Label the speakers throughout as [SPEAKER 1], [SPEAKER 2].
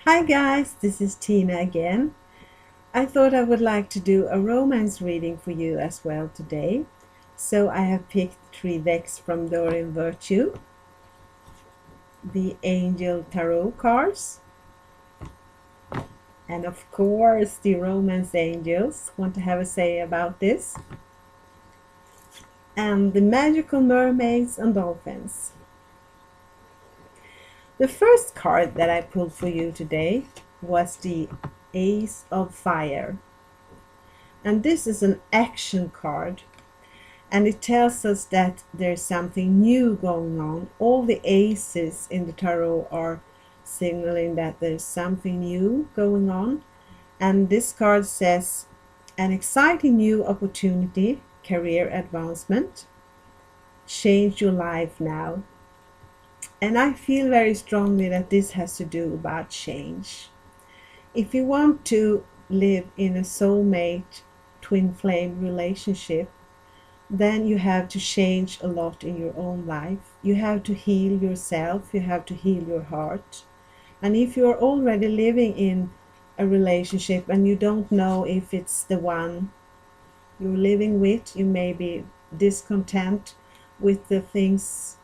[SPEAKER 1] Hi guys, this is Tina again. I thought I would like to do a romance reading for you as well today. So I have picked three decks from Doreen Virtue, the Angel Tarot cards, and of course the Romance Angels want to have a say about this, and the Magical Mermaids and Dolphins. The first card that I pulled for you today was the Ace of Fire. And this is an action card, and it tells us that there's something new going on. All the aces in the tarot are signaling that there's something new going on. And this card says an exciting new opportunity, career advancement, change your life now. And I feel very strongly that this has to do about change. If you want to live in a soulmate twin flame relationship, then you have to change a lot in your own life. You have to heal yourself, you have to heal your heart. And if you're already living in a relationship and you don't know if it's the one you're living with, you may be discontent with the things,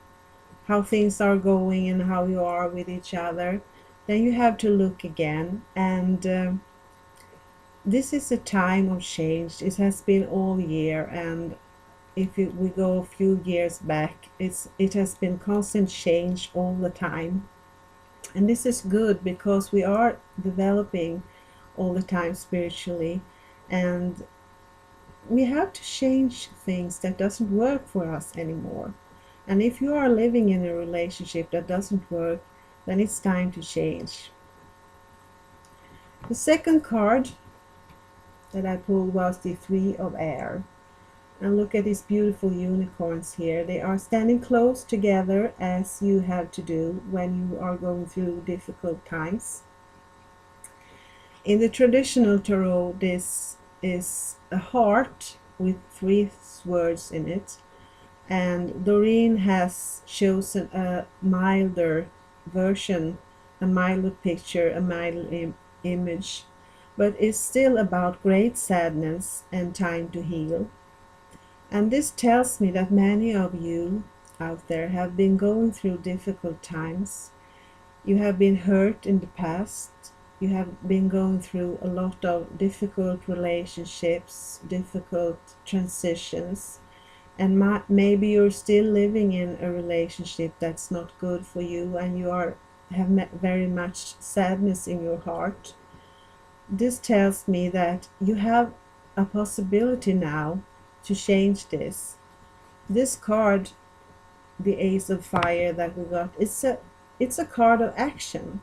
[SPEAKER 1] how things are going and how you are with each other, then you have to look again. And this is a time of change. It has been all year, and if we go a few years back, it has been constant change all the time. And this is good because we are developing all the time spiritually, and we have to change things that doesn't work for us anymore. And if you are living in a relationship that doesn't work, then it's time to change. The second card that I pulled was the Three of Air. And look at these beautiful unicorns here. They are standing close together, as you have to do when you are going through difficult times. In the traditional tarot, this is a heart with three swords in it. And Doreen has chosen a milder version, a milder picture, a milder image. But it's still about great sadness and time to heal. And this tells me that many of you out there have been going through difficult times. You have been hurt in the past. You have been going through a lot of difficult relationships, difficult transitions. And maybe you're still living in a relationship that's not good for you, and you have very much sadness in your heart. This tells me that you have a possibility now to change this. This card, the Ace of Fire that we got, it's a card of action,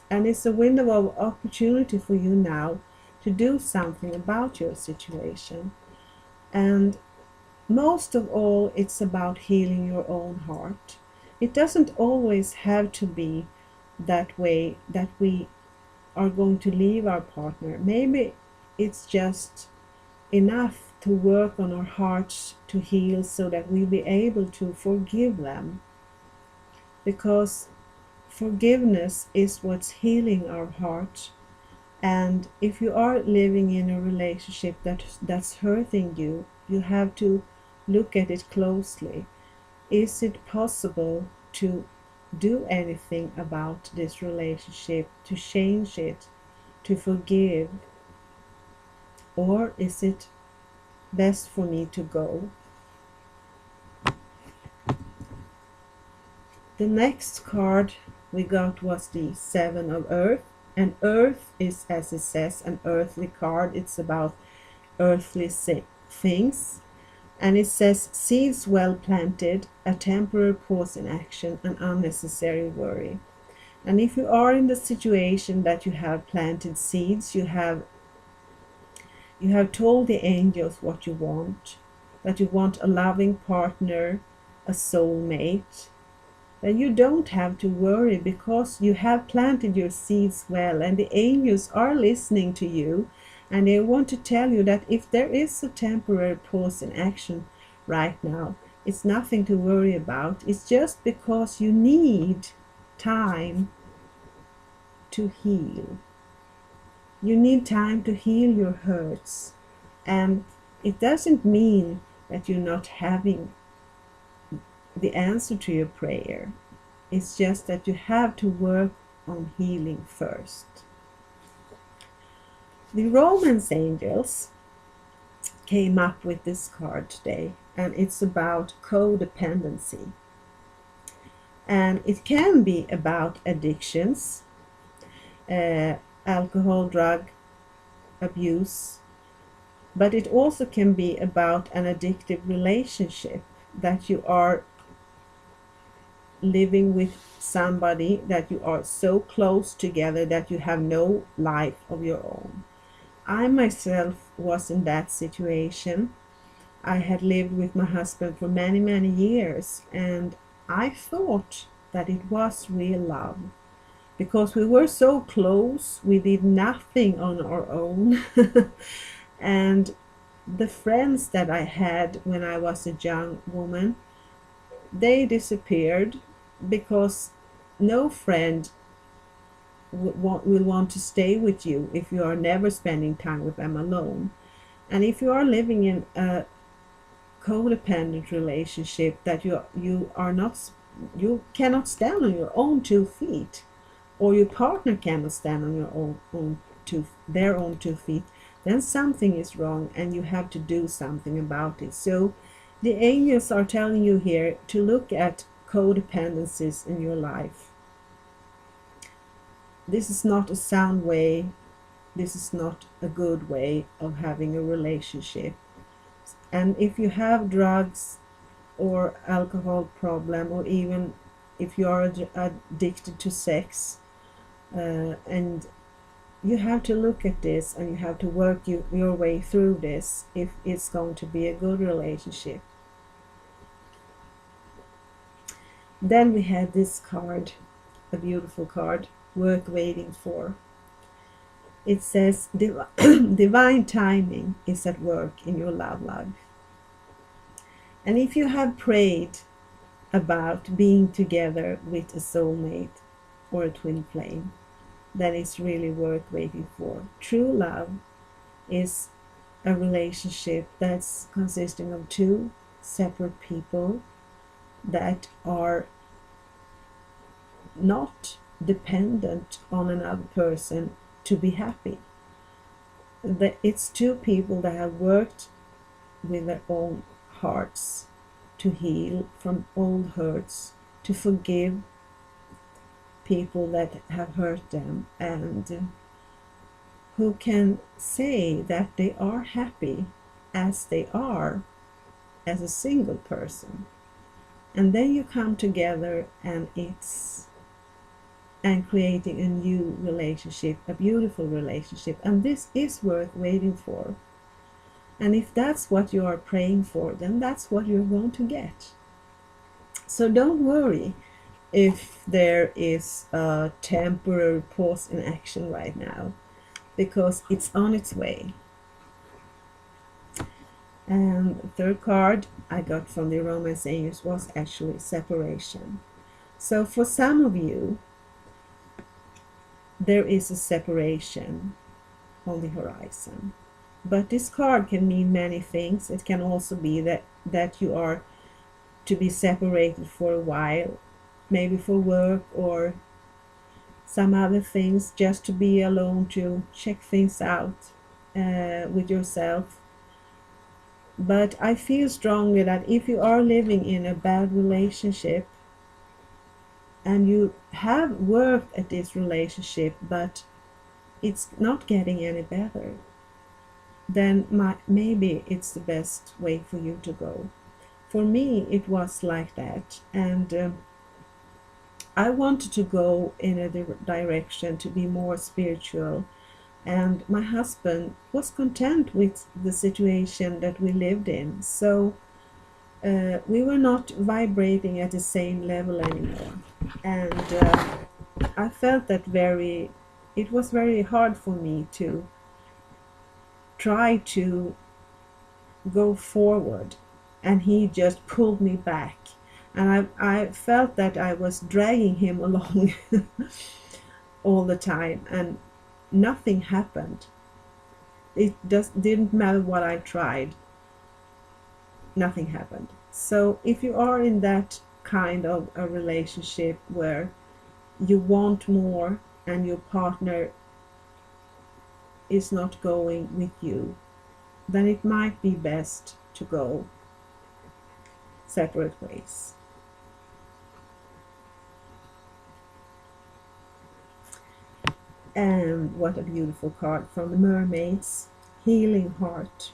[SPEAKER 1] and it's a window of opportunity for you now to do something about your situation. And most of all, it's about healing your own heart. It doesn't always have to be that way that we are going to leave our partner. Maybe it's just enough to work on our hearts to heal so that we'll be able to forgive them. Because forgiveness is what's healing our heart. And if you are living in a relationship that's hurting you, you have to look at it closely. Is it possible to do anything about this relationship, to change it, to forgive? Or is it best for me to go? The next card we got was the Seven of Earth. And Earth is, as it says, an earthly card. It's about earthly things. And it says seeds well planted, a temporary pause in action, an unnecessary worry. And if you are in the situation that you have planted seeds, you have told the angels what you want, that you want a loving partner, a soulmate, then you don't have to worry because you have planted your seeds well, and the angels are listening to you, and they want to tell you that if there is a temporary pause in action right now, it's nothing to worry about. It's just because you need time to heal. You need time to heal your hurts. And it doesn't mean that you're not having the answer to your prayer. It's just that you have to work on healing first. The Romance angels came up with this card today, and it's about codependency. And it can be about addictions, alcohol, drug abuse, but it also can be about an addictive relationship, that you are living with somebody that you are so close together that you have no life of your own. I myself was in that situation. I had lived with my husband for many, many years, and I thought that it was real love because we were so close. We did nothing on our own. And the friends that I had when I was a young woman, they disappeared because no friend will want to stay with you if you are never spending time with them alone. And if you are living in a codependent relationship that you cannot stand on your own 2 feet, or your partner cannot stand on your their own 2 feet, then something is wrong and you have to do something about it. So the angels are telling you here to look at codependencies in your life. This is not a sound way. This is not a good way of having a relationship. And if you have drugs or alcohol problem, or even if you are addicted to sex, and you have to look at this and you have to work your way through this if it's going to be a good relationship. Then we had this card, a beautiful card, worth waiting for. It says divine timing is at work in your love life. And if you have prayed about being together with a soulmate or a twin flame, then it's really worth waiting for. True love is a relationship that's consisting of 2 separate people that are not dependent on another person to be happy. It's 2 people that have worked with their own hearts to heal from old hurts, to forgive people that have hurt them, and who can say that they are happy as they are as a single person. And then you come together and creating a new relationship, a beautiful relationship. And this is worth waiting for. And if that's what you are praying for, then that's what you're going to get. So don't worry if there is a temporary pause in action right now, because it's on its way. And the third card I got from the Romance angels was actually separation. So for some of you, there is a separation on the horizon. But this card can mean many things. It can also be that you are to be separated for a while, maybe for work or some other things, just to be alone, to check things out with yourself. But I feel strongly that if you are living in a bad relationship and you have worked at this relationship but it's not getting any better, then maybe it's the best way for you to go. For me, it was like that, and I wanted to go in a direction to be more spiritual, and my husband was content with the situation that we lived in, so we were not vibrating at the same level anymore, and I felt that it was very hard for me to try to go forward, and he just pulled me back, and I felt that I was dragging him along all the time and nothing happened. It just didn't matter what I tried, nothing happened. So if you are in that kind of a relationship where you want more and your partner is not going with you, then it might be best to go separate ways. And what a beautiful card from the mermaids, healing heart.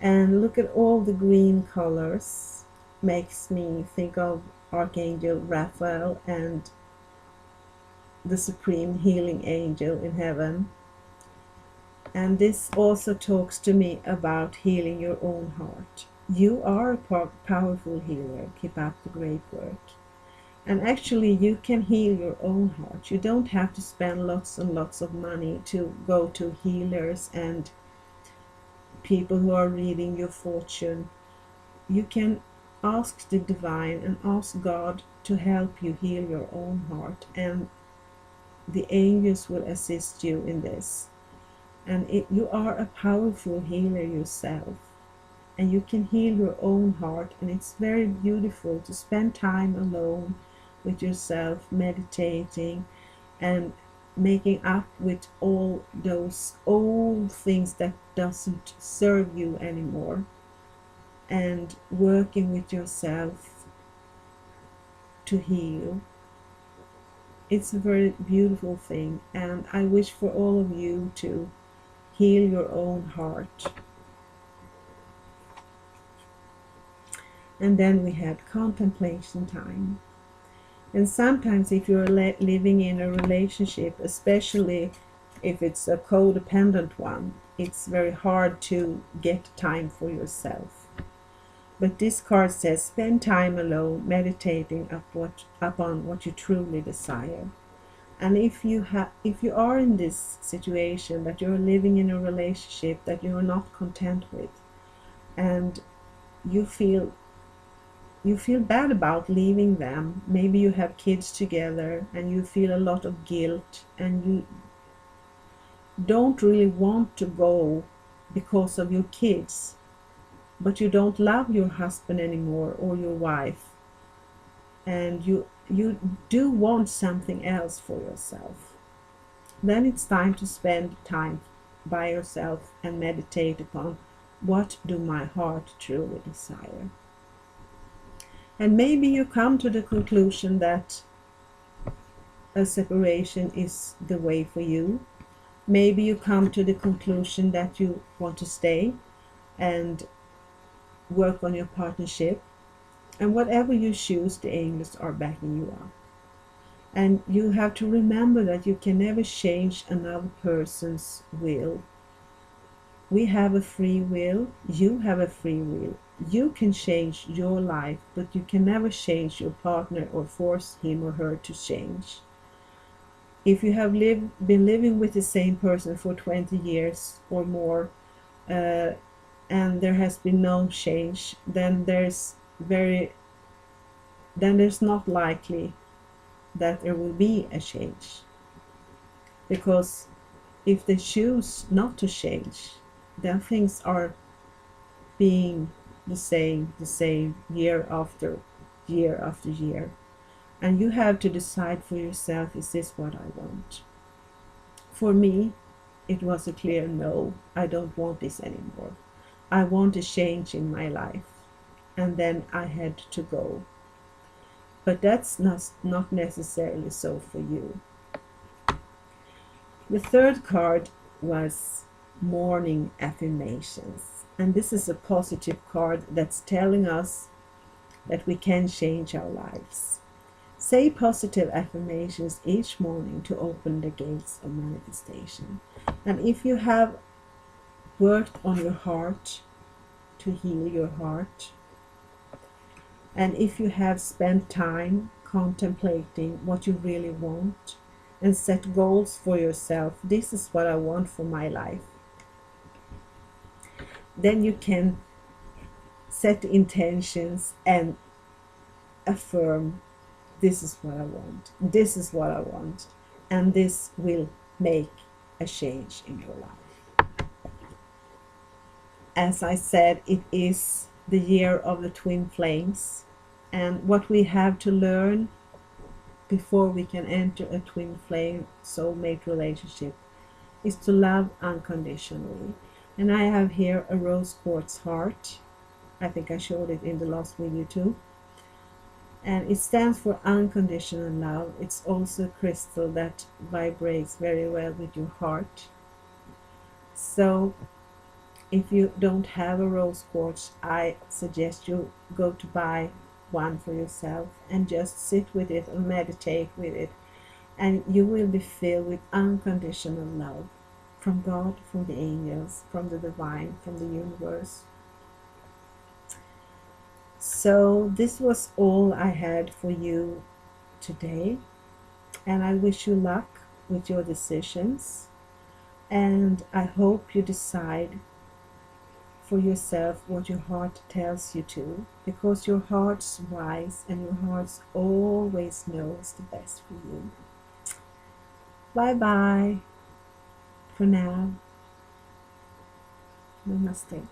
[SPEAKER 1] And look at all the green colors, makes me think of Archangel Raphael and the supreme healing angel in heaven. And this also talks to me about healing your own heart. You are a powerful healer. Keep up the great work. And actually you can heal your own heart. You don't have to spend lots and lots of money to go to healers and people who are reading your fortune. You can ask the divine and ask God to help you heal your own heart, and the angels will assist you in this. And you are a powerful healer yourself, and you can heal your own heart. And it's very beautiful to spend time alone with yourself, meditating and making up with all those old things that doesn't serve you anymore, and working with yourself to heal. It's a very beautiful thing, and I wish for all of you to heal your own heart. And then we had contemplation time. And sometimes if you're living in a relationship, especially if it's a codependent one, it's very hard to get time for yourself. But this card says, spend time alone, meditating upon what you truly desire. And if you are in this situation that you're living in a relationship that you're not content with, and you feel bad about leaving them, maybe you have kids together and you feel a lot of guilt and you don't really want to go because of your kids, but you don't love your husband anymore or your wife, and you do want something else for yourself, then it's time to spend time by yourself and meditate upon, what do my heart truly desire? And maybe you come to the conclusion that a separation is the way for you. Maybe you come to the conclusion that you want to stay and work on your partnership. And whatever you choose, the angels are backing you up. And you have to remember that you can never change another person's will. We have a free will. You have a free will. You can change your life, but you can never change your partner or force him or her to change. If you have been living with the same person for 20 years or more, and there has been no change, then there's not likely that there will be a change. Because if they choose not to change, then things are being the same year after year after year. And you have to decide for yourself, is this what I want? For me, it was a clear no. I don't want this anymore. I want a change in my life. And then I had to go. But that's not necessarily so for you. The third card was morning affirmations. And this is a positive card that's telling us that we can change our lives. Say positive affirmations each morning to open the gates of manifestation. And if you have worked on your heart to heal your heart, and if you have spent time contemplating what you really want and set goals for yourself, this is what I want for my life, then you can set intentions and affirm this is what I want, this is what I want, and this will make a change in your life. As I said, it is the year of the twin flames, and what we have to learn before we can enter a twin flame soulmate relationship is to love unconditionally. And I have here a rose quartz heart. I think I showed it in the last video too. And it stands for unconditional love. It's also a crystal that vibrates very well with your heart. So if you don't have a rose quartz, I suggest you go to buy one for yourself and just sit with it and meditate with it, and you will be filled with unconditional love from God, from the angels, from the divine, from the universe. So this was all I had for you today, and I wish you luck with your decisions, and I hope you decide for yourself what your heart tells you to, because your heart's wise and your heart always knows the best for you. Bye bye for now. Namaste.